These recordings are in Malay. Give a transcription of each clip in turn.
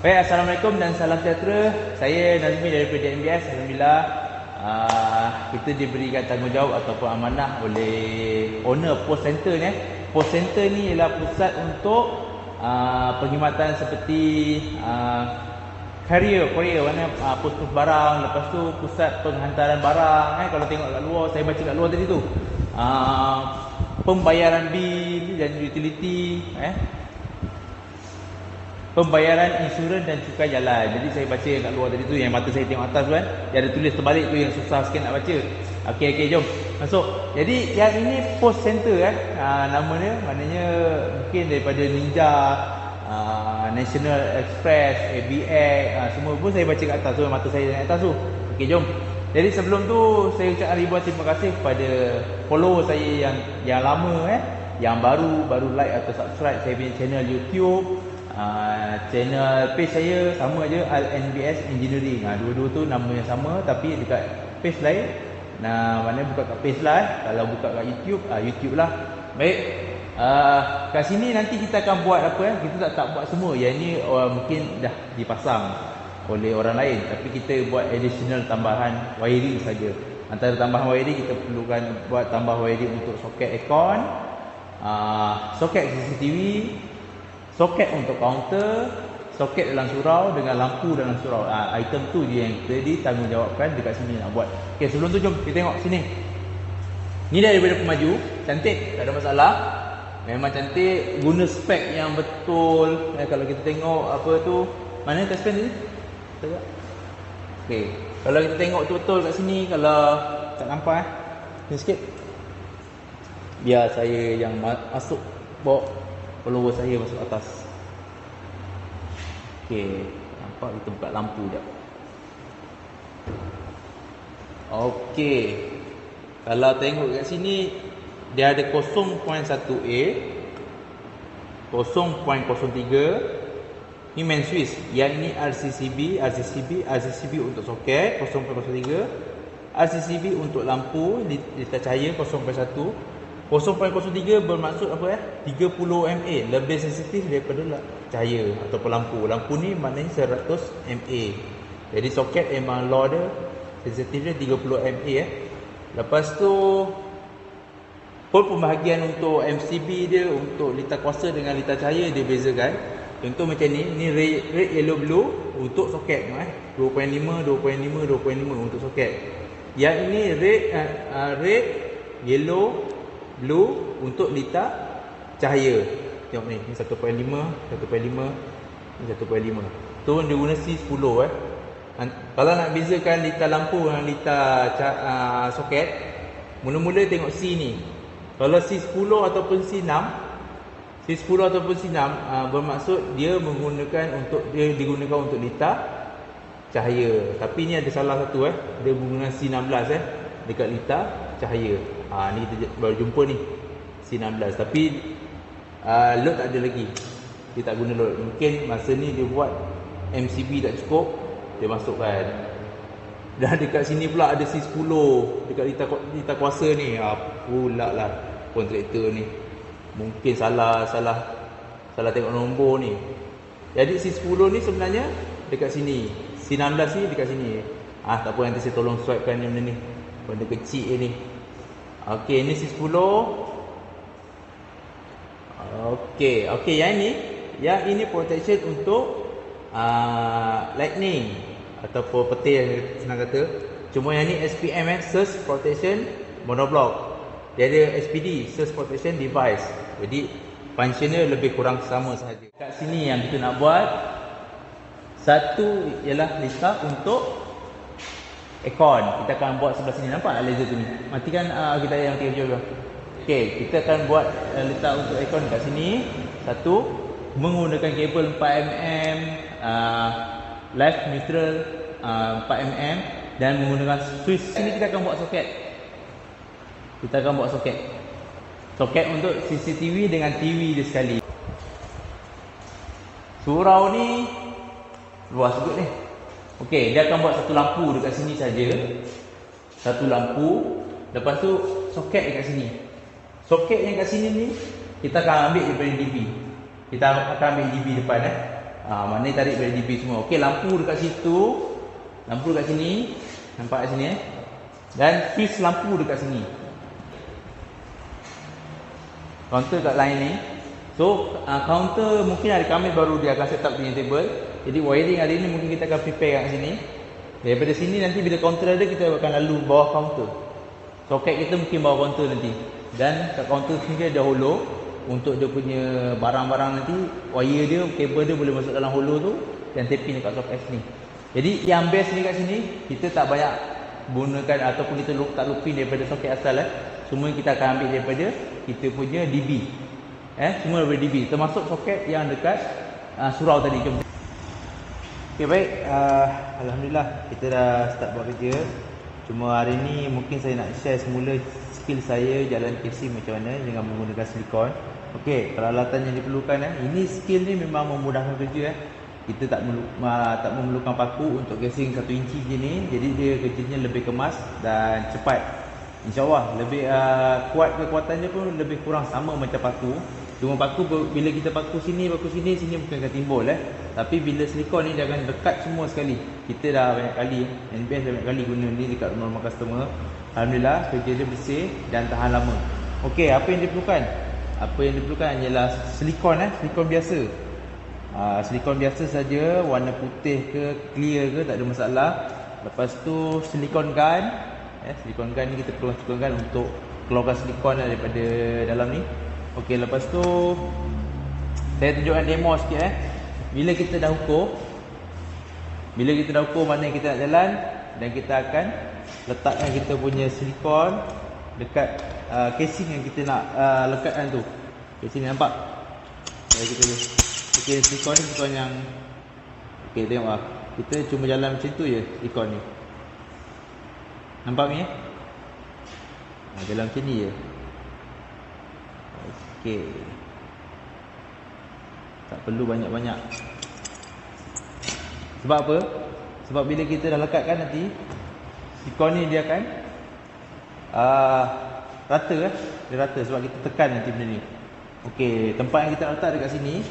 Baik, Assalamualaikum dan salam sejahtera. Saya Nazmi daripada MBS. Alhamdulillah, kita diberikan tanggungjawab ataupun amanah oleh owner post center ni. Post center ni ialah pusat untuk perkhidmatan seperti carrier mana post barang, lepas tu pusat penghantaran barang. Kalau tengok kat luar, saya baca kat luar tadi tu, pembayaran bil dan utility, pembayaran insurans dan cukai jalan. Jadi saya baca kat luar tadi tu, yang mata saya tengok atas tu kan, dia ada tulis terbalik tu yang susah sikit nak baca. Okey, jom masuk. Jadi yang ini post center nama dia, maknanya mungkin daripada Ninja, National Express, ABX, semua pun saya baca kat atas tu, mata saya tengok atas tu. Okey, jom. Jadi sebelum tu saya ucapkan ribuan terima kasih kepada follower saya yang lama, yang baru like atau subscribe saya punya channel YouTube. Channel page saya sama aja, NBS Engineering. Dua-dua tu nama yang sama tapi dekat page lain. Mana buka kat page lah. Kalau buka kat YouTube, YouTube lah. Baik. Kat sini nanti kita akan buat apa? Kita tak buat semua. Yang ni mungkin dah dipasang oleh orang lain, tapi kita buat additional tambahan wiring saja. Antara tambahan wiring kita perlukan buat tambah wiring untuk soket aircon, soket CCTV, soket untuk kaunter, soket dalam surau dengan lampu dalam surau. Item tu je yang kita ditanggungjawabkan dekat sini nak buat. Okey, sebelum tu jom kita tengok sini. Ni daripada pemaju, cantik, tak ada masalah. Memang cantik, guna spek yang betul. Kalau kita tengok apa tu, mana test pen ni? Okey, kalau kita tengok betul-betul kat sini, kalau tak nampak ni sikit. Biar saya yang masuk bawa follower saya masuk atas. Okey, nampak kita buka lampu jap. Okey. Kalau tengok kat sini dia ada 0.1A, 0.03. Ni main switch. Yang ini RCCB untuk soket 0.03, RCCB untuk lampu lita cahaya 0.1. 0.03 bermaksud apa 30 mA, lebih sensitif daripada cahaya ataupun lampu. Lampu ni maknanya 100 mA. Jadi soket memang low dia, sensitif dia 30 mA. Lepas tu pun pembahagian untuk MCB dia, untuk lita kuasa dengan lita cahaya dia bezakan. Contoh macam ni red, yellow, blue untuk soket 2.5 untuk soket. Yang ini red, yellow, blue untuk lita cahaya. Tengok ni 1.5, 1.5, ni 1.5. Tu dia guna C10 Kalau nak bezakan lita lampu dengan lita soket, mula-mula tengok C ni. Kalau C10 ataupun C6 bermaksud dia digunakan untuk lita cahaya. Tapi ni ada salah satu dia menggunakan C16 dekat lita cahaya. Ni kita baru jumpa ni C16, tapi load tak ada lagi. Dia tak guna load. Mungkin masa ni dia buat MCB tak cukup, dia masukkan. Dan dekat sini pula ada C10 dekat lita kuasa ni. Pula lah kontraktor ni mungkin salah tengok nombor ni. Jadi C10 ni sebenarnya dekat sini, C16 ni dekat sini. Tak apa, nanti saya tolong swipekan yang benda ni, benda kecil ni. Okey, ni C10. Okey, yang ini protection untuk lightning ataupun petir senang kata. Cuma yang ni SPM Surge Protection Monoblock. Dia ada SPD, Surge Protection Device. Jadi functionnya lebih kurang sama sahaja. Kat sini yang kita nak buat, satu ialah lista untuk aircon. Kita akan buat sebelah sini. Nampak laser tu ni? Matikan kita yang tengok juga. Okey, kita akan buat lista untuk aircon kat sini. Satu, menggunakan kabel 4mm, left neutral 4mm, dan menggunakan switch. Sini kita akan buat soket. Soket untuk CCTV dengan TV dia sekali. Surau ni luas juga ni. Okey, dia akan buat satu lampu dekat sini saja. Satu lampu. Lepas tu soket dekat sini. Soket yang kat sini ni kita akan ambil daripada DB. Kita akan ambil DB depan Mana tarik dari DB semua. Okey, lampu dekat situ. Lampu dekat sini. Nampak kat sini Dan fuse lampu dekat sini. Counter kat line ni. So, counter mungkin hari Khamis baru dia akan set up punya table. Jadi wiring hari ni mungkin kita akan prepare kat sini. Daripada sini nanti bila counter ada, kita akan lalu bawah counter. Soket kita mungkin bawah counter nanti. Dan kat counter sini ada hollow. Untuk dia punya barang-barang nanti, wire dia, kabel dia boleh masuk dalam hollow tu. Dan taping dekat soket sini. Jadi yang best ni kat sini, kita tak banyak gunakan ataupun kita tak looping daripada soket asal. Semua kita akan ambil daripada kita punya DB. Semua daripada DB. Termasuk soket yang dekat surau tadi. Okay, baik. Alhamdulillah kita dah start buat kerja. Cuma hari ni mungkin saya nak share semula skill saya jalan casing macam mana dengan menggunakan silikon. Okey, peralatan yang diperlukan ini skill ni memang memudahkan kerja Kita tak memerlukan paku untuk casing 1 inci je ni. Jadi dia kerjanya lebih kemas dan cepat. InsyaAllah lebih kuat kekuatannya pun lebih kurang sama macam paku. Cuma paku bila kita paku sini sini bukan akan timbul Tapi bila silikon ni dia akan dekat semua sekali. Kita dah banyak kali NBS dah banyak kali guna ni dekat rumah customer. Alhamdulillah kerja dia bersih dan tahan lama. Okey, apa yang diperlukan? Apa yang diperlukan hanyalah silikon silikon biasa. Silikon biasa saja, warna putih ke clear ke tak ada masalah. Lepas tu silikon gun. Silikon gun ni kita perlu silikon gun untuk keluarkan silikon daripada dalam ni. Okey, lepas tu saya tunjukkan demo sikit Bila kita dah ukur mana yang kita nak jalan, dan kita akan letakkan kita punya silikon dekat casing yang kita nak lekatkan tu. Kat sini nampak? Kita okey, silikon ni silikon yang okey, tengok kita cuma jalan macam tu je silikon ni. Nampak ni jalan macam ni je. Okey. Tak perlu banyak-banyak. Sebab apa? Sebab bila kita dah lekatkan nanti silikon ni dia akan rata dia rata sebab kita tekan nanti benda ni. Okey, tempat yang kita letak dekat sini.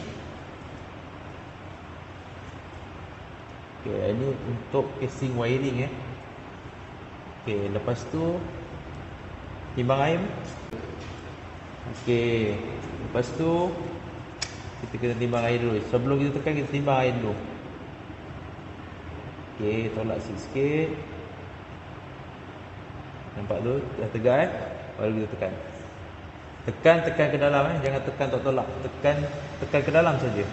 Okey, ini untuk casing wiring Okey, lepas tu timbang air. Okey, lepas tu kita kena timbang air dulu. Sebelum kita tekan, kita timbang air dulu. Okey, tolak sikit. Nampak tu dah tegak baru kita tekan. Tekan ke dalam jangan tekan tak tolak. Tekan ke dalam saja.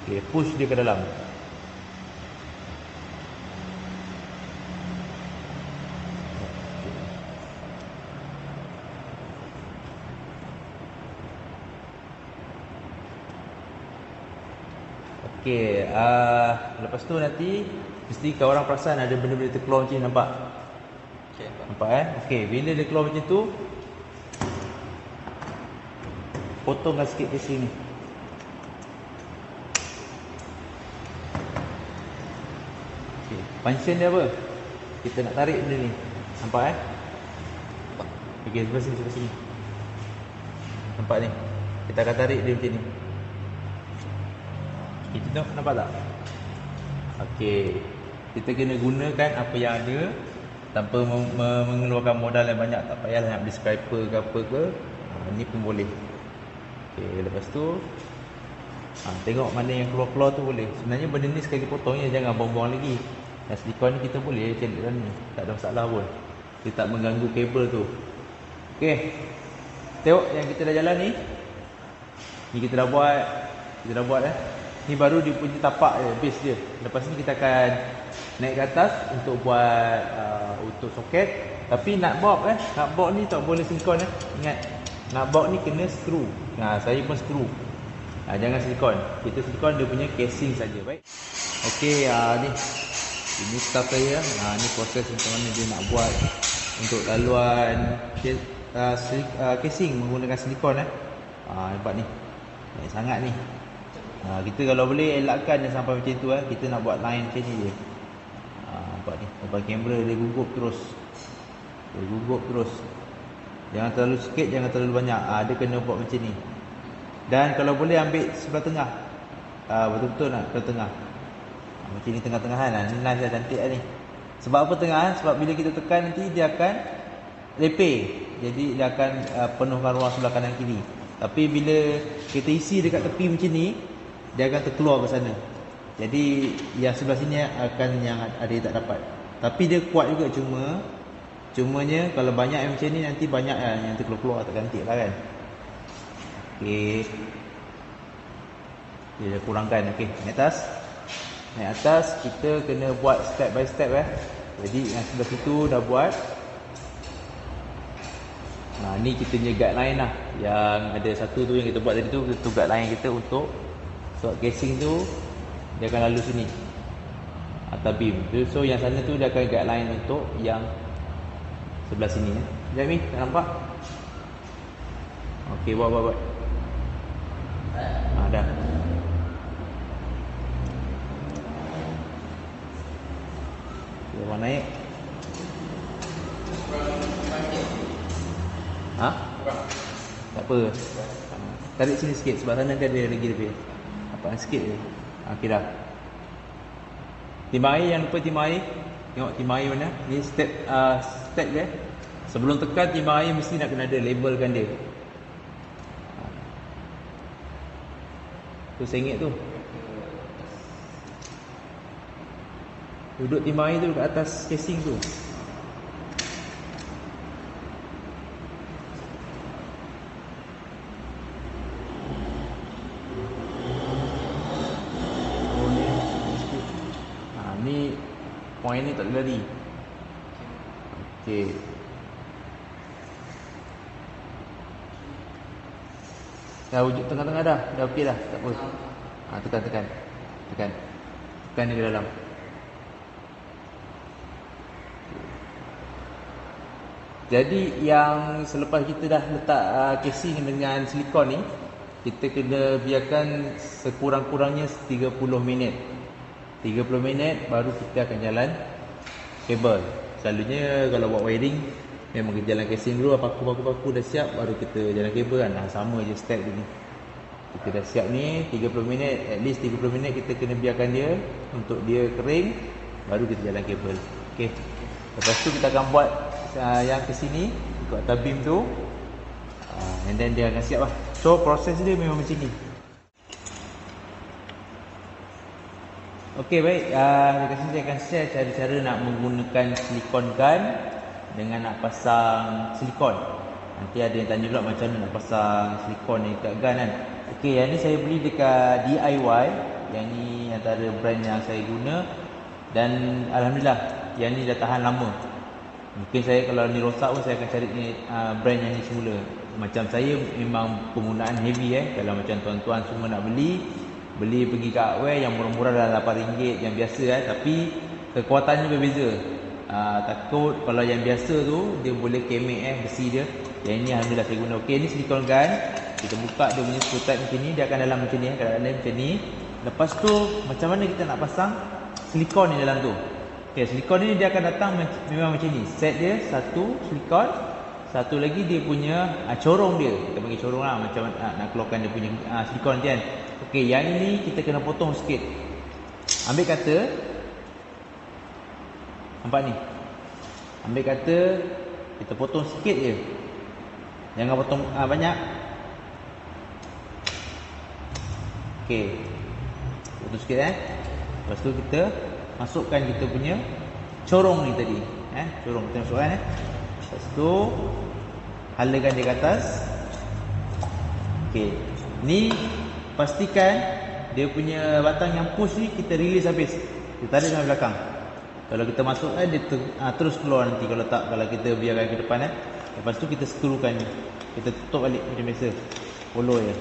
Okey, push dia ke dalam. Okey, lepas tu nanti mesti kau orang perasan ada benda-benda terkeluar macam ni, nampak? Okey, nampak Okey, bila dia keluar macam tu, potongkan sikit casing ni. Okey, function dia apa? Kita nak tarik benda ni. Nampak Okey, sebelah sini. Nampak ni? Kita akan tarik dia macam ni. Kita tengok, nampak tak? Okey, kita kena gunakan apa yang ada tanpa mengeluarkan modal yang banyak. Tak payahlah nak beli scraper ke apa ke. Ni pun boleh. Okey, lepas tu tengok mana yang keluar-keluar tu boleh. Sebenarnya benda ni sekali potongnya jangan buang-buang lagi. Dan silikon ni kita boleh cari dalam ni, tak ada masalah pun. Dia tak mengganggu kabel tu. Okey, tengok yang kita dah jalan ni. Ni kita dah buat Ni baru dia punya tapak dia, base dia. Lepas ni kita akan naik ke atas untuk buat untuk soket. Tapi nak bob nak bob ni tak boleh silikon Ingat, nak bob ni kena skru. Saya pun skru. Jangan silikon. Kita silikon dia punya casing saja. Baik. Okey, ini staff saya. Ni proses macam mana dia nak buat untuk laluan casing menggunakan silikon nampak ni. Baik sangat ni. Kita kalau boleh elakkan dia sampai macam tu kita nak buat line macam ni je. Nampak ni, depan kamera dia gugup terus. Jangan terlalu sikit, jangan terlalu banyak. Dia kena buat macam ni. Dan kalau boleh ambil sebelah tengah. betul-betul nak ke tengah. Macam ni tengah-tengahan lah. Ni nice lah, cantik lah ni. Sebab apa tengah? Sebab bila kita tekan nanti dia akan lepeh. Jadi dia akan penuhkan ruang sebelah kanan kiri. Tapi bila kita isi dekat tepi macam ni, dia akan terkeluar ke sana. Jadi yang sebelah sini akan yang ada tak dapat. Tapi dia kuat juga, cumanya kalau banyak yang macam ni nanti banyak yang terkeluar tak cantik lah kan. Okey. Dia kurangkan. Okey, naik atas kita kena buat step by step Jadi yang sebelah situ dah buat. Nah, ni kita punya guideline lah. Yang ada satu tu yang kita buat tadi tu, itu guideline kita untuk sebab casing tu dia akan lalu sini atas beam. So yang sana tu dia akan guideline untuk yang sebelah sini Sekejap ni, tak nampak? Okey, buat. Dah. Dia naik. Tak apa. Tarik sini sikit sebab sana dia ada lagi lebih. Apaan sikit je. Okey dah. Timbang air, jangan lupa timbang air. Tengok timbang air mana. Ni step dia. Sebelum tekan timbang air mesti nak kena ada labelkan dia. Tu sengit tu. Duduk timbang air tu kat atas casing tu. Ni point ni tak boleh lari. Okey. Dah wujud tengah-tengah dah. Dah okey dah. Tak apa. Tekan. Tekan dia ke dalam. Jadi yang selepas kita dah letak casing dengan silikon ni, kita kena biarkan sekurang-kurangnya 30 minit. 30 minit baru kita akan jalan kabel. Selalunya kalau buat wiring memang kita jalan casing dulu, paku dah siap baru kita jalan kabel kan. Sama je step ni. Kita dah siap ni 30 minit, at least 30 minit kita kena biarkan dia untuk dia kering baru kita jalan kabel. Okey. Lepas tu kita akan buat yang ke sini ikut atas beam tu. And then dia akan siap lah. So proses dia memang macam ni. Okey, baik. Dekat sini saya akan share cara-cara nak menggunakan silikon gun dengan nak pasang silikon. Nanti ada yang tanya pula macam mana nak pasang silikon ni dekat gun kan. Okey, yang ni saya beli dekat DIY. Yang ni antara brand yang saya guna. Dan Alhamdulillah, yang ni dah tahan lama. Mungkin saya kalau ni rosak pun saya akan cari ni, brand yang ni semula. Macam saya memang penggunaan heavy Kalau macam tuan-tuan semua nak beli pergi ke hardware yang murah-murah dah RM8 yang biasa tapi kekuatannya berbeza. Takut kalau yang biasa tu dia boleh kemek besi dia. Yang ini alhamdulillah saya guna. Okey, ni silikon gun. Kita buka dia punya screw type macam ni, dia akan dalam macam ni keadaan dia macam ni. Lepas tu macam mana kita nak pasang silikon ni dalam tu. Okey, silikon ni dia akan datang memang macam ni. Set dia satu silikon, satu lagi dia punya corong dia. Kita panggil corong lah macam nak keluarkan dia punya silikon kan. Okey, yang ini kita kena potong sikit. Ambil kata, nampak ni. Ambil kata kita potong sikit je. Jangan potong banyak. Okey. Potong sikit Lepas tu kita masukkan kita punya corong ni tadi. Corong kita masukkan Lepas tu halakan dia ke atas. Okey. Ni pastikan dia punya batang yang push ni kita release habis. Kita tarik sampai belakang. Kalau kita masukkan dia terus keluar nanti. Kalau tak, kalau kita biarkan ke depan Lepas tu kita skrukan ni. Kita tutup balik macam biasa. Follow je.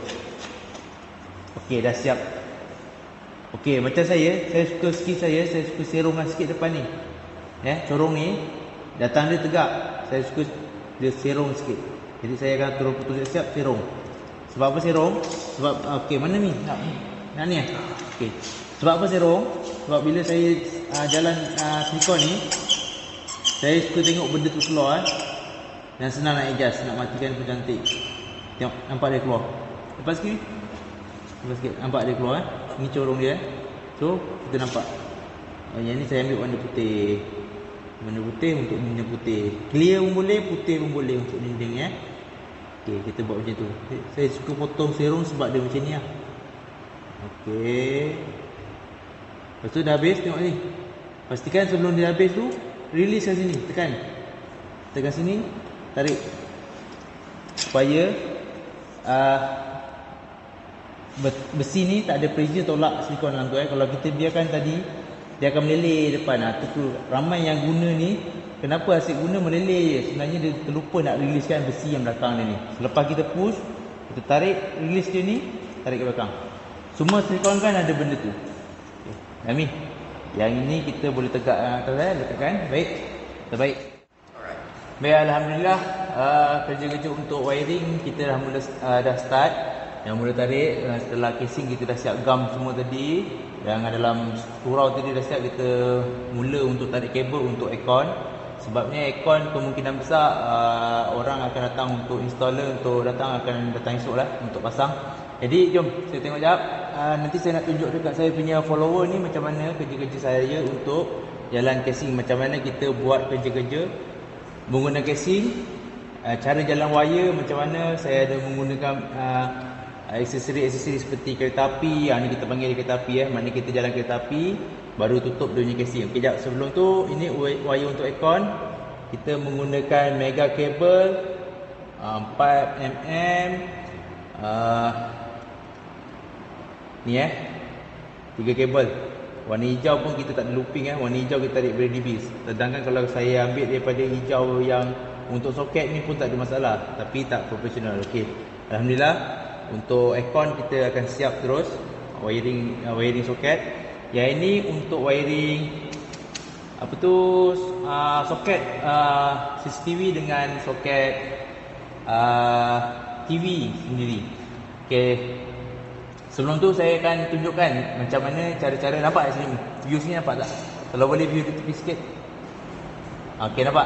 Okey, dah siap. Okey, macam saya suka skill saya suka serongkan sikit depan ni. Corong ni datang dia tegak. Saya suka dia serong sikit. Jadi saya akan turun putus siap serong. Sebab apa serong? Sebab okey, mana ni? Nak ni Okey. Sebab apa serong? Sebab bila saya jalan silikon ni, saya suka tengok benda tu keluar dan senang nak adjust, nak matikan pun cantik. Tengok, nampak dia keluar. Lepas ni Cuba sikit. Nampak dia keluar Ni corong dia So kita nampak yang ni saya ambil warna putih. Warna putih untuk dinding putih. Clear pun boleh, putih pun boleh untuk dinding Okey, kita buat macam tu. Saya suka potong serong sebab dia macam ni lah. Okey. Lepas tu dah habis, tengok ni. Pastikan sebelum dia habis tu, release kat sini, tekan. Tekan sini, tarik. Supaya besi ni tak ada pressure tolak silikon dalam tu Kalau kita biarkan tadi, dia akan meleleh depan. Tu ramai yang guna ni, kenapa asyik guna meleleh je. Sebenarnya dia terlupa nak releasekan besi yang belakang dia ni. Selepas kita push, kita tarik, release dia ni, tarik ke belakang. Semua silikon kan ada benda tu. Okay. Nami, yang ini kita boleh tegak letakkan. Baik, terbaik. Baik, Alhamdulillah, kerja-kerja untuk wiring kita dah mula dah start. Yang mula tarik, setelah casing kita dah siap gam semua tadi. Yang dalam surau tadi dah siap, kita mula untuk tarik kabel untuk aircon. Sebabnya aircon kemungkinan besar orang akan datang untuk installer, untuk datang esok lah untuk pasang. Jadi jom saya tengok sekejap. Nanti saya nak tunjuk dekat saya punya follower ni macam mana kerja-kerja saya untuk jalan casing. Macam mana kita buat kerja-kerja menggunakan casing, cara jalan wire macam mana. Saya ada menggunakan aksesori-aksesori seperti kereta api. Ni kita panggil kereta api Maknanya kita jalan kereta api baru tutup dia punya casing. Okey, jap, sebelum tu ini wire untuk aircon. Kita menggunakan mega kabel 4mm ni 3 kabel. Warna hijau pun kita tak ada looping warna hijau kita tarik Brady Beast. Sedangkan kalau saya ambil daripada hijau yang untuk soket ni pun tak ada masalah, tapi tak profesional. Okey, Alhamdulillah. Untuk aircon kita akan siap terus wiring soket. Yang ini untuk wiring soket CCTV dengan soket TV sendiri. Okey. Sebelum tu saya akan tunjukkan macam mana cara-cara. Nampak kat sini? View sini nampak tak? Kalau boleh view tepi sikit. Okey, nampak?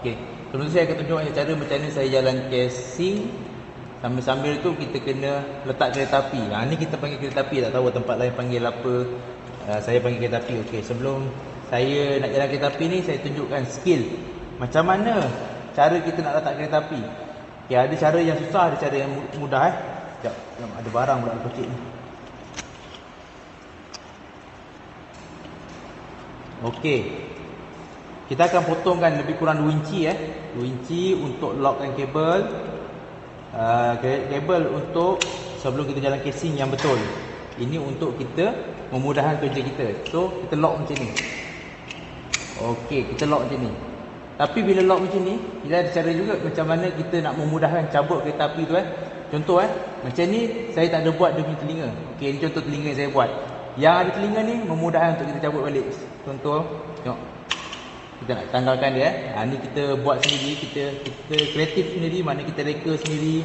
Okey. Sebelum tu saya akan tunjukkan cara macam mana saya jalan casing. Sambil-sambil tu kita kena letak kereta api. Ni kita panggil kereta api, tak tahu tempat lain panggil apa. Saya panggil kereta api. Okey, sebelum saya nak jalan kereta api ni, saya tunjukkan skill macam mana cara kita nak letak kereta api. Okey, ada cara yang susah, ada cara yang mudah Sekejap, ada barang pula kecil ni. Okey. Kita akan potongkan lebih kurang 2 inci 2 inci untuk lockkan kabel. Kabel untuk sebelum kita jalan casing yang betul. Ini untuk kita memudahkan kerja kita. So kita lock macam ni. Okey, kita lock macam ni. Tapi bila lock macam ni, kita ada cara juga macam mana kita nak memudahkan cabut kereta api tu Contoh macam ni saya tak ada buat dia punya telinga. Okey, ni contoh telinga yang saya buat. Yang ada telinga ni memudahkan untuk kita cabut balik. Contoh, tengok. Kita nak tanggalkan dia ni kita buat sendiri, kita kreatif sendiri, mana kita reka sendiri.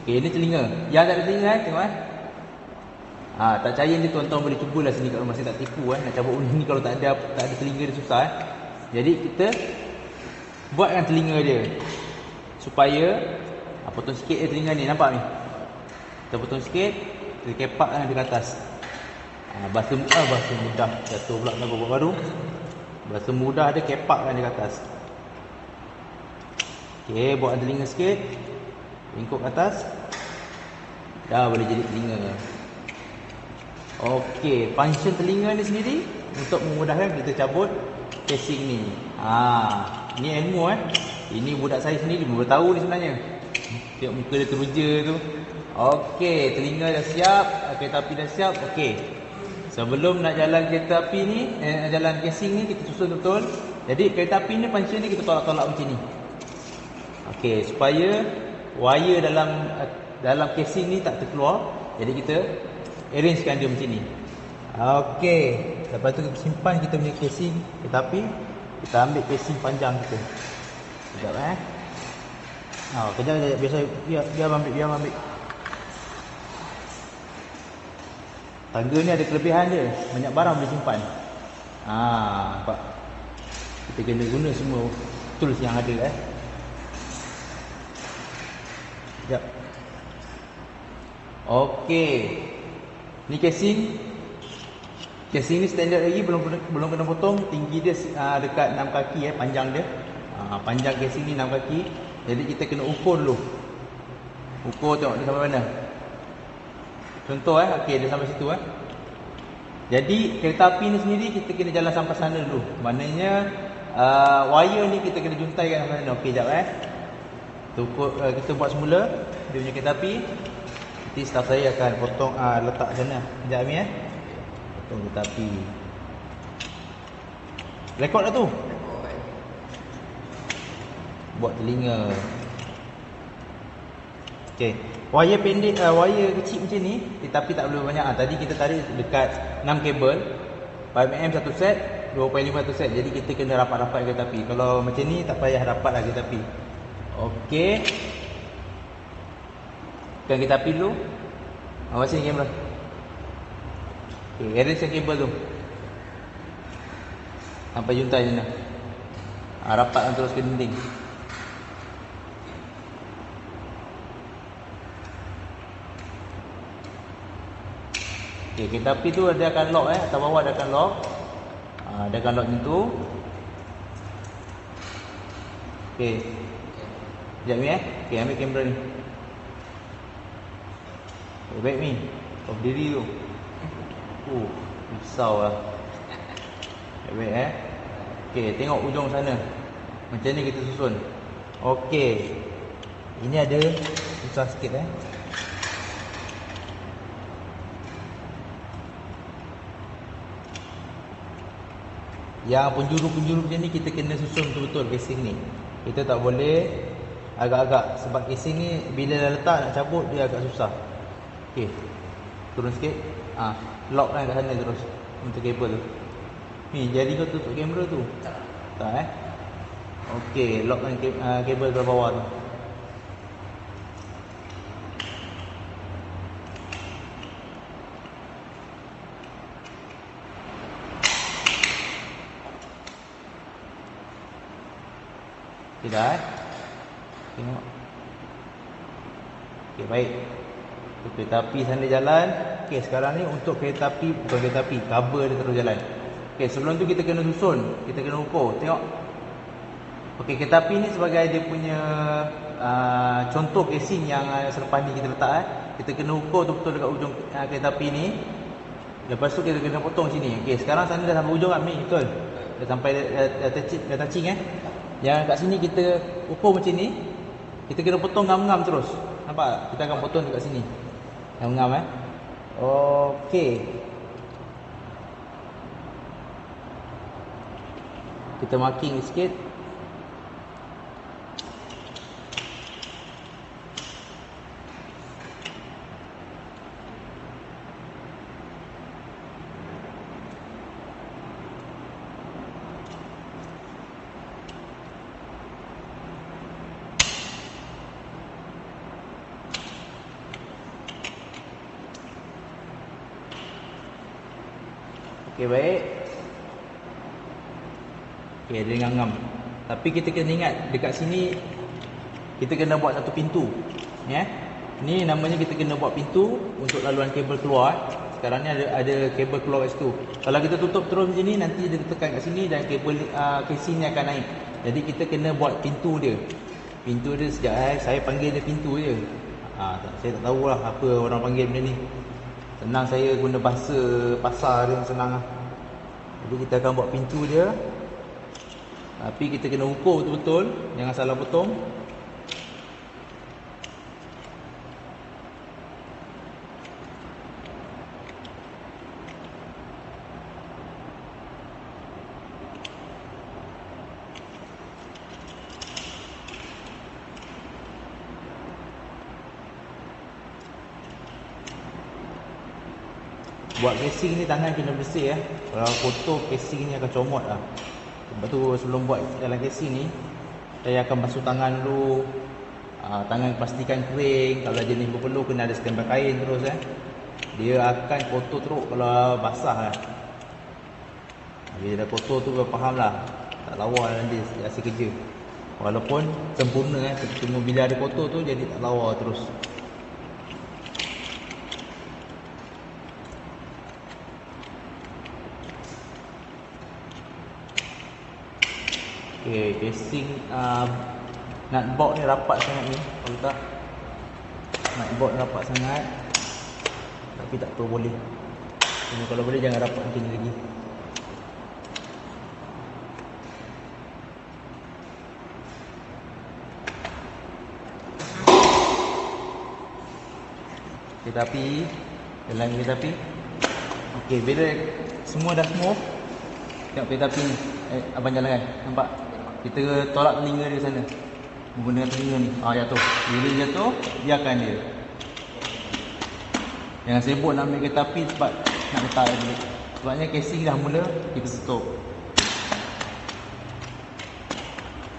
Okey, ni telinga. Yang tak ada telinga tengok tak percaya ni tuan-tuan boleh cubalah sini kat rumah. Saya tak tipu nak cabut benda ni kalau tak ada telinga dia susah Jadi kita buatkan telinga dia supaya potong sikit telinga ni, nampak ni. Kita potong sikit, kita kepakkan di atas. Bahasa mudah jatuh pula lagu baru. Bahasa mudah ada kepakkan di atas. Okey, buat telinga sikit. Lingkup atas. Dah boleh jadi telinga. Okey, function telinga ni sendiri untuk memudahkan kita cabut casing ni. Ni ilmu Ini budak saya sendiri baru tahu ni sebenarnya. Tengok muka dia teruja tu. Okey, telinga dah siap, kereta api dah siap. Okey. Sebelum nak jalan kereta api ni, jalan casing ni kita susun betul. Jadi kereta api ni function ni kita tolak-tolak macam ni. Okey, supaya wire dalam casing ni tak terkeluar. Jadi kita arrangekan dia macam ni. Okey, lepas tu kita simpan kita punya casing kereta api. Kita ambil casing panjang kita. Sekejap kejap biar ambil. Tangga ni ada kelebihan dia, banyak barang boleh simpan. Nampak? Kita kena guna semua tools yang ada Sekejap. Okey. Ni casing. Casing ni standard lagi, belum kena potong. Tinggi dia dekat 6 kaki panjang dia. Panjang casing ni 6 kaki. Jadi kita kena ukur dulu. Ukur tengok dia sampai mana. Contoh okey, dia sampai situ Jadi kereta api ni sendiri kita kena jalan sampai sana dulu. Maknanya wire ni kita kena juntaikan sampai sana. Okey, jap kita buat semula dia punya kereta api. Nanti staff saya akan potong letak sana. Sekejap ni potong kereta api. Rekod dah tu. Buat telinga. Okey. Wire pendek, wire kecil macam ni, tapi tak boleh banyak. Tadi kita tarik dekat 6 kabel, 5mm satu set, 2.5 satu set. Jadi kita kena rapat-rapat kereta api. Kalau macam ni tak payah rapat lah kereta api. Okey. Tekan kereta api dulu. Awak sini kamera. Okey, arrange kabel tu. Sampai juntai je nak. Rapatkan terus ke dinding. Okey, kereta api tu dia akan lock atas bawah dia akan lock. Dia akan lock macam tu. Okey. Sekejap ni Okey, ambil kamera ni. Baik ni. Kau berdiri tu. Risau lah. Baik Okey, tengok ujung sana. Macam ni kita susun. Okey. Ini ada susah sikit Yang penjuru-penjuru macam ni kita kena susun betul-betul casing ni. Kita tak boleh agak-agak sebab casing ni bila dah letak nak cabut dia agak susah. Okey. Turun sikit. Lock kan kat sana terus untuk kabel tu. Ni jari kau tutup kamera tu. Tak Okey, lockkan kabel ke bawah tu. Tidak Tengok. Okey, baik. Kereta api sana jalan. Okey, sekarang ni untuk kereta api, bukan kereta api, kabel dia terus jalan. Okey, sebelum tu kita kena susun, kita kena ukur. Tengok. Okey, kereta api ni sebagai dia punya contoh casing yang selepas ni kita letak kita kena ukur betul-betul dekat ujung kereta api ni. Lepas tu kita kena potong sini. Okey, sekarang sana dah sampai ujung kan ni, betul? Dah sampai dah touching Yang kat sini kita ukur macam ni. Kita kena potong ngam-ngam terus. Nampak tak? Kita akan potong dekat sini. Ngam-ngam Okey. Kita marking sikit. Okey, baik. Okey, dia ngam-ngam. Tapi kita kena ingat dekat sini kita kena buat satu pintu. Ni namanya kita kena buat pintu untuk laluan kabel keluar. Sekarang ni ada kabel keluar kat situ. Kalau kita tutup terus macam ni, nanti dia tekan kat sini dan kabel casing ni akan naik. Jadi kita kena buat pintu dia. Pintu dia sekejap saya panggil dia pintu je. Saya tak tahulah apa orang panggil benda ni. Senang saya guna bahasa pasar dia senang Jadi kita akan buat pintu dia. Tapi kita kena ukur betul-betul, jangan salah potong. Buat casing ni tangan kena bersih Kalau kotor casing ni akan comot Sebab tu sebelum buat dalam casing ni saya akan basuh tangan dulu. Tangan pastikan kering. Kalau jenis berpeluh kena ada standby kain terus Dia akan kotor teruk kalau basah Bila dah kotor tu faham lah, tak lawa nanti hasil kerja. Walaupun sempurna cuma bila ada kotor tu jadi tak lawa terus. Okay, casing nut bolt ni rapat sangat ni. Kalau tak, nut bolt rapat sangat. Tapi tak apa, boleh. Cuma kalau boleh jangan rapat macam ni lagi. Kereta api, jalan kereta api. Okey, bila semua dah smooth, tengok kereta api ni. Abang jalan kan, nampak? Kita tolak telinga dia sana menggunakan telinga ni. Jatuh. Bila jatuh, biarkan dia. Jangan sibuk nak ambil kereta api sebab nak letak dia. Sebabnya casing dah mula, kita tutup.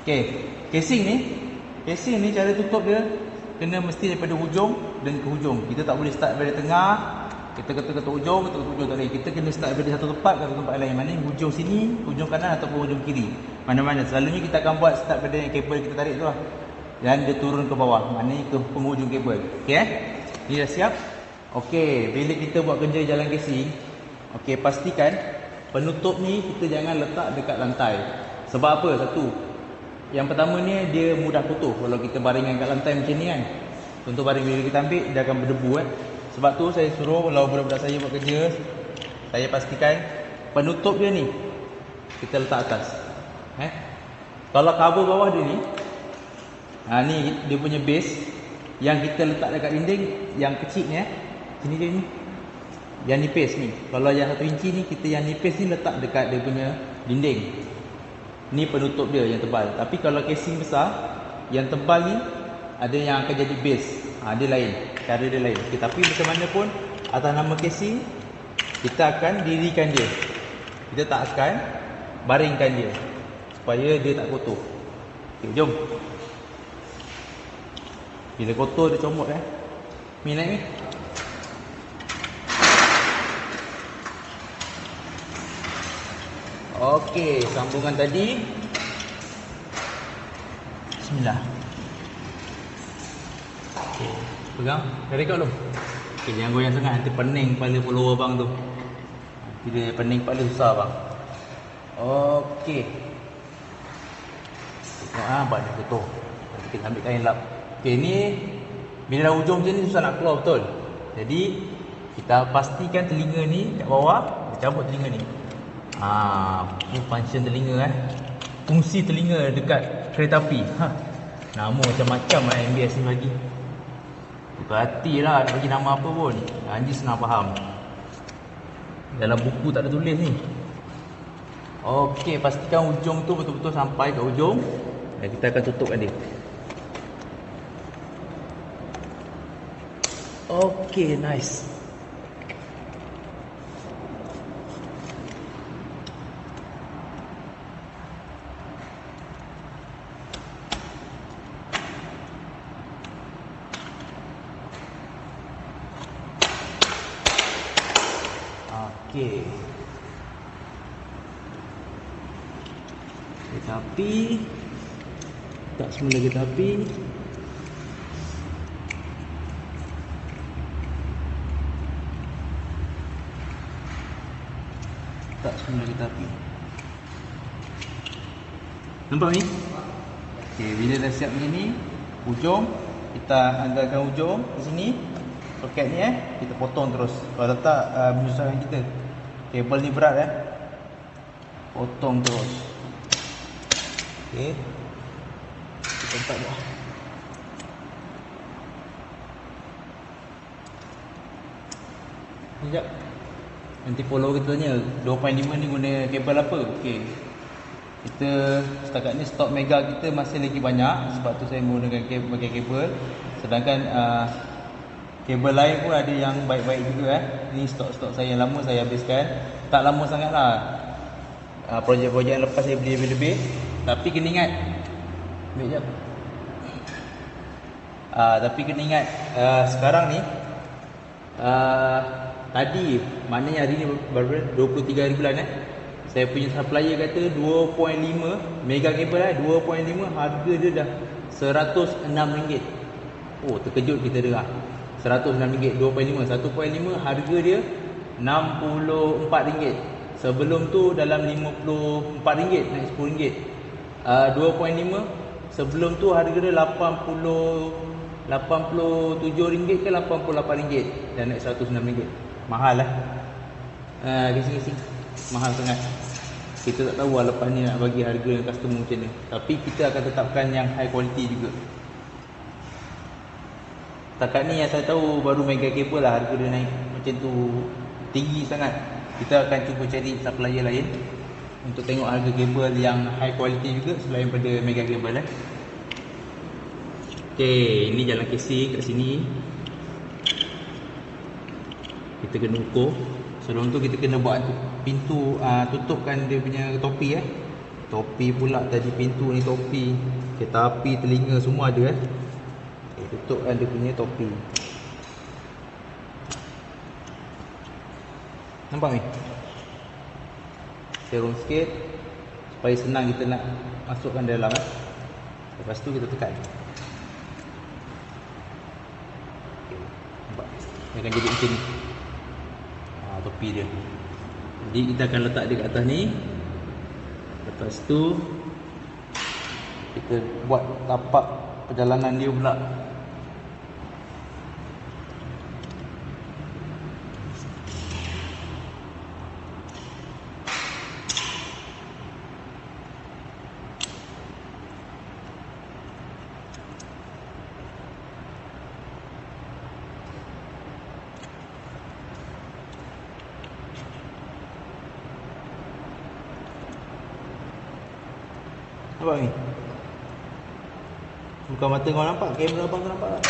Okey, casing ni cara tutup dia kena mesti daripada hujung dan ke hujung. Kita tak boleh start daripada tengah, kita ketuk hujung, tak boleh. Kita kena start daripada satu tempat ke tempat lain. Mana hujung sini, hujung kanan ataupun hujung kiri. Mana-mana. Selalunya kita akan buat start pada yang kabel kita tarik tu lah. Dan dia turun ke bawah. Maknanya ke penghujung kabel. Okey Ni dah siap. Okey, bila kita buat kerja jalan casing, okey, pastikan penutup ni kita jangan letak dekat lantai. Sebab apa? Satu, yang pertama ni dia mudah kotor kalau kita baringkan kat lantai macam ni kan. Contoh baring bila kita ambil dia akan berdebu kan. Sebab tu saya suruh kalau budak-budak saya buat kerja, saya pastikan penutup dia ni kita letak atas. Kalau cover bawah dia ni, ni dia punya base yang kita letak dekat dinding yang kecil ni sini dia ni. Yang nipis ni. Kalau yang 1 inci ni kita yang nipis ni letak dekat dia punya dinding. Ni penutup dia yang tebal. Tapi kalau casing besar, yang tebal ni ada yang akan jadi base. Dia lain. Cara dia lain. Okay, tapi macam mana pun atas nama casing, kita akan dirikan dia. Kita tak akan baringkan dia supaya dia tak kotor. Okay, jom. Bila kotor dia comot Mi naik ni. Okey, sambungan tadi. Bismillah. Okey, pegang. Dah rekod belum? Okey, jangan goyang sangat nanti pening kepala follower abang tu. Bila pening kepala susah bang. Okey. Tengok badan kotor. Nanti kita ambil kain lap. Okey, ni bila dah hujung macam ni susah nak keluar betul. Jadi kita pastikan telinga ni kat bawah, kita cabut telinga ni. Function telinga fungsi telinga dekat kereta api. Nama macam-macam MBS ni bagi. Berhatilah nak bagi nama apa pun. Anji senang faham. Dalam buku tak ada tulis ni. Okey, pastikan hujung tu betul-betul sampai ke hujung. Dan kita akan tutupkan dia. Okey, nice. Okey. Kereta api. Tak semula kereta api. Tak semula kereta api. Nampak ni? Okey, bila dah siap macam ni, hujung kita anggarkan hujung di sini. Soket ni kita potong terus. Kalau tak menyusahkan kita. Kabel ni berat potong terus. Okey. Kita letak bawah. Sekejap. Nanti follow kita tanya 2.5 ni guna kabel apa? Okey. Kita setakat ni stok mega kita masih lagi banyak. Sebab tu saya menggunakan pakai kabel. Sedangkan kabel lain pun ada yang baik-baik juga Ni stok-stok saya yang lama saya habiskan. Tak lama sangat lah. Projek-projek yang lepas saya beli lebih-lebih. Tapi kena ingat. Ambil jap. Tapi kena ingat sekarang ni tadi maknanya hari ni baru 23 hari bulan saya punya supplier kata 2.5 mega kabel 2.5 harga dia dah RM106. Oh, terkejut kita dengar. RM106, 2.5, 1.5 harga dia RM64. Sebelum tu dalam RM54, naik RM10. 2.5. Sebelum tu harga dia 87 ringgit ke 88 ringgit dan naik 106 ringgit. Mahal lah. Kising-kising mahal sangat. Kita tak tahu lah lepas ni nak bagi harga customer macam mana. Tapi kita akan tetapkan yang high quality juga. Setakat ni yang saya tahu baru Mega Cable lah harga dia naik macam tu tinggi sangat. Kita akan cuba cari supplier lain untuk tengok harga kabel yang high quality juga selain pada Mega Cable . Okey, ini jalan casing kat sini. Kita kena ukur. Sebelum tu kita kena buat pintu, tutupkan dia punya topi . Topi pula tadi, pintu ni topi, kereta api, telinga semua ada . Tutupkan dia punya topi. Nampak ni? Serum sikit supaya senang kita nak masukkan dalam . Lepas tu kita tekan. Nampak? Dia akan jadi macam ni. Topi dia. Jadi kita akan letak dia kat atas ni. Lepas tu kita buat tapak perjalanan dia pula. Nampak ni? Bukan mata kau nampak, kamera abang kau nampak tak?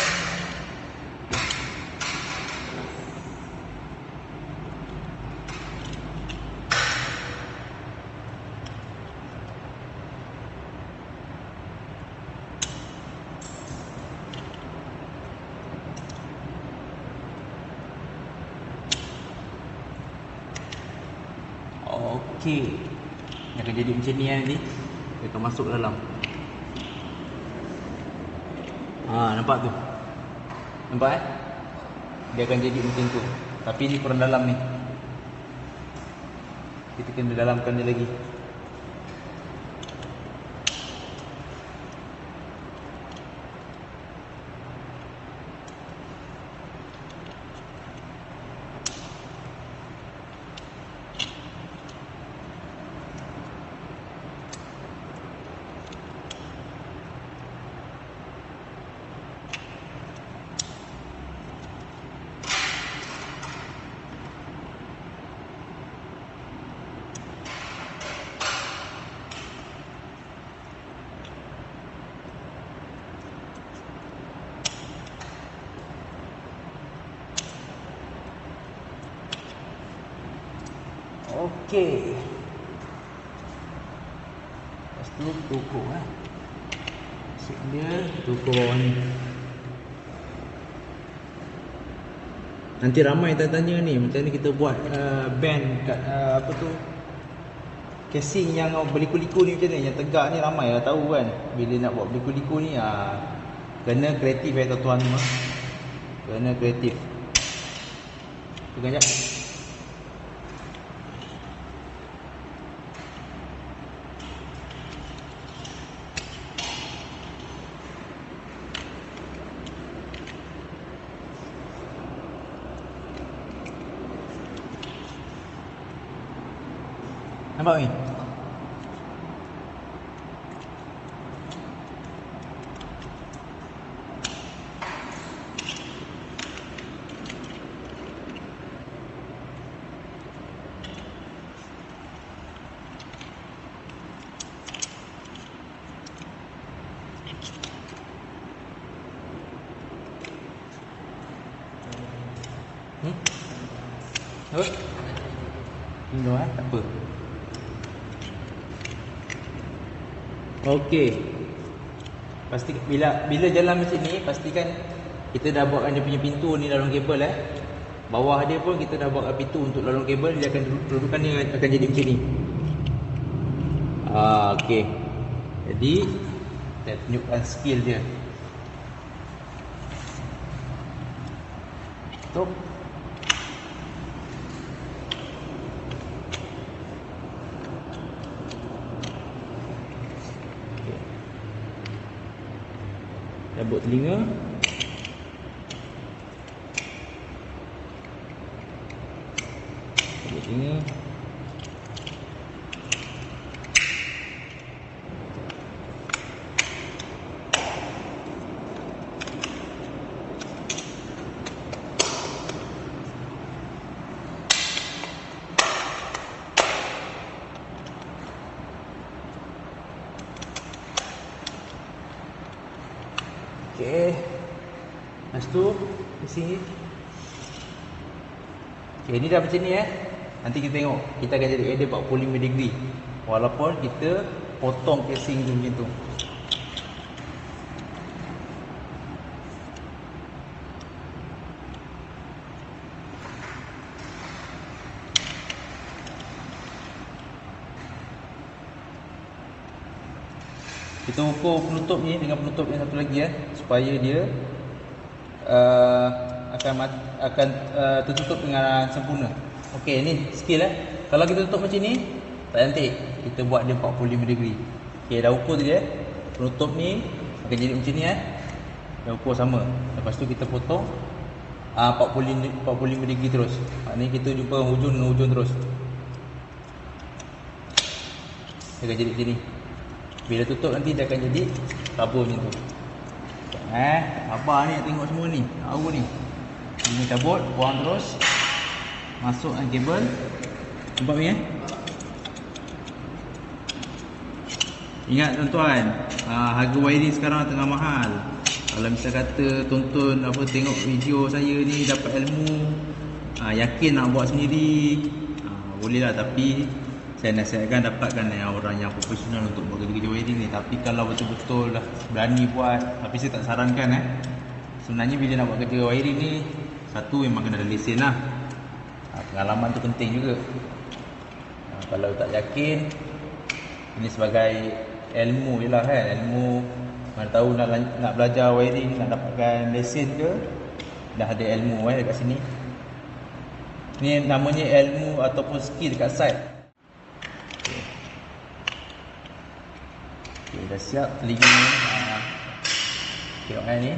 Okey. Dia akan jadi macam ni nanti. Dia akan masuk dalam. Nampak tu? Nampak Dia akan jadi macam tu. Tapi ni kurang dalam ni. Kita kena dalamkan dia lagi. Okey. Lepas tu kita ukur Masuk dia, kita ukur bawah ni. Nanti ramai tanya ni, macam ni kita buat band kat apa tu, casing yang berliku-liku ni macam ni, yang tegak ni ramai lah tahu kan. Bila nak buat berliku-liku ni kena kreatif tuan-tuan semua. Kena kreatif. Pegang jap. Nampak ni? Apa? Tunggu tak apa. Okey. Pasti bila jalan macam ni, pastikan kita dah buatkan dia punya pintu ni dalam kabel Bawah dia pun kita dah buatkan pintu untuk dalam kabel, dia akan kedudukan dia akan jadi macam ni. Okey. Jadi kita tunjukkan skill dia. Stop. Cabut telinga. Cabut telinga. Okey. Lepas tu di sini. Okey, ni dah macam ni Nanti kita tengok kita akan jadi ada 45 degree walaupun kita potong casing tu macam tu. Kita ukur penutup ni dengan penutup yang satu lagi supaya dia akan tertutup dengan sempurna. Okey, ni skill Kalau kita tutup macam ni tak cantik. Kita buat dia 45 degree. Okey, dah ukur tadi penutup ni akan jadi macam ni Dah ukur sama. Lepas tu kita potong 45 degree terus. Ni kita jumpa hujung terus. Dia akan jadi macam ni. Bila tutup nanti dia akan jadi rubber macam tu. Abang ni nak tengok semua ni. Tahu ni. Ini cabut, buang terus. Masukkan kabel. Nampak ni Ingat tuan-tuan, harga wiring sekarang tengah mahal. Kalau misal kata tonton tengok video saya ni dapat ilmu, yakin nak buat sendiri, boleh lah. Tapi saya nasihatkan dapatkan orang yang profesional untuk buat kerja-kerja wiring ni. Tapi kalau betul-betul dah berani buat, tapi saya tak sarankan sebenarnya bila nak buat kerja wiring ni, satu memang kena ada lesen lah. Pengalaman tu penting juga. Kalau tak yakin, ini sebagai ilmu je lah ilmu. Mana tahu nak belajar wiring, nak dapatkan lesen ke, dah ada ilmu dekat sini. Ni namanya ilmu ataupun skill dekat site. Okay, dah siap telinga ni. Tengok ni.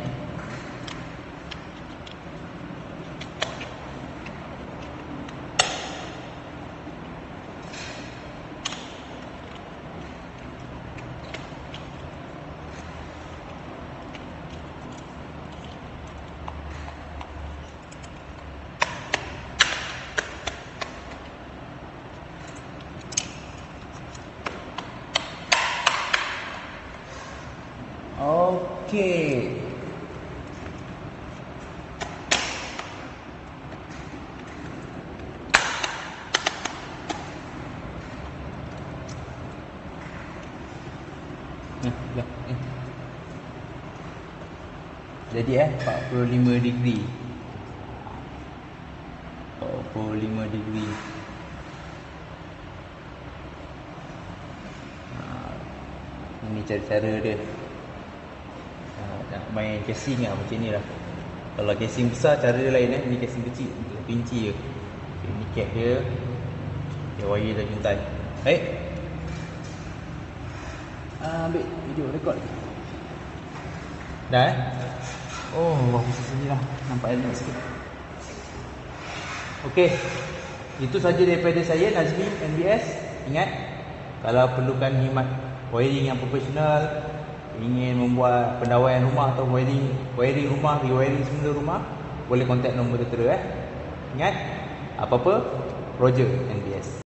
Okey. Jadi 45 degree. 45 degree. Ini cara-cara dia. Nak main casing macam ni lah. Kalau casing besar cara dia lain Ni casing kecil, pinci je. Ini cap dia. Dia wire dah juntai. Baik. Ambil video record. Dah Oh, posisi sini lah. Nampak enak sikit. Okey. Itu saja daripada saya, Nazmi NBS. Ingat, kalau perlukan khidmat wiring yang profesional, ingin membuat pendawaian rumah atau wiring rumah, rewiring semula rumah, boleh kontak nombor tertera. Ingat, apa-apa, Roger NBS.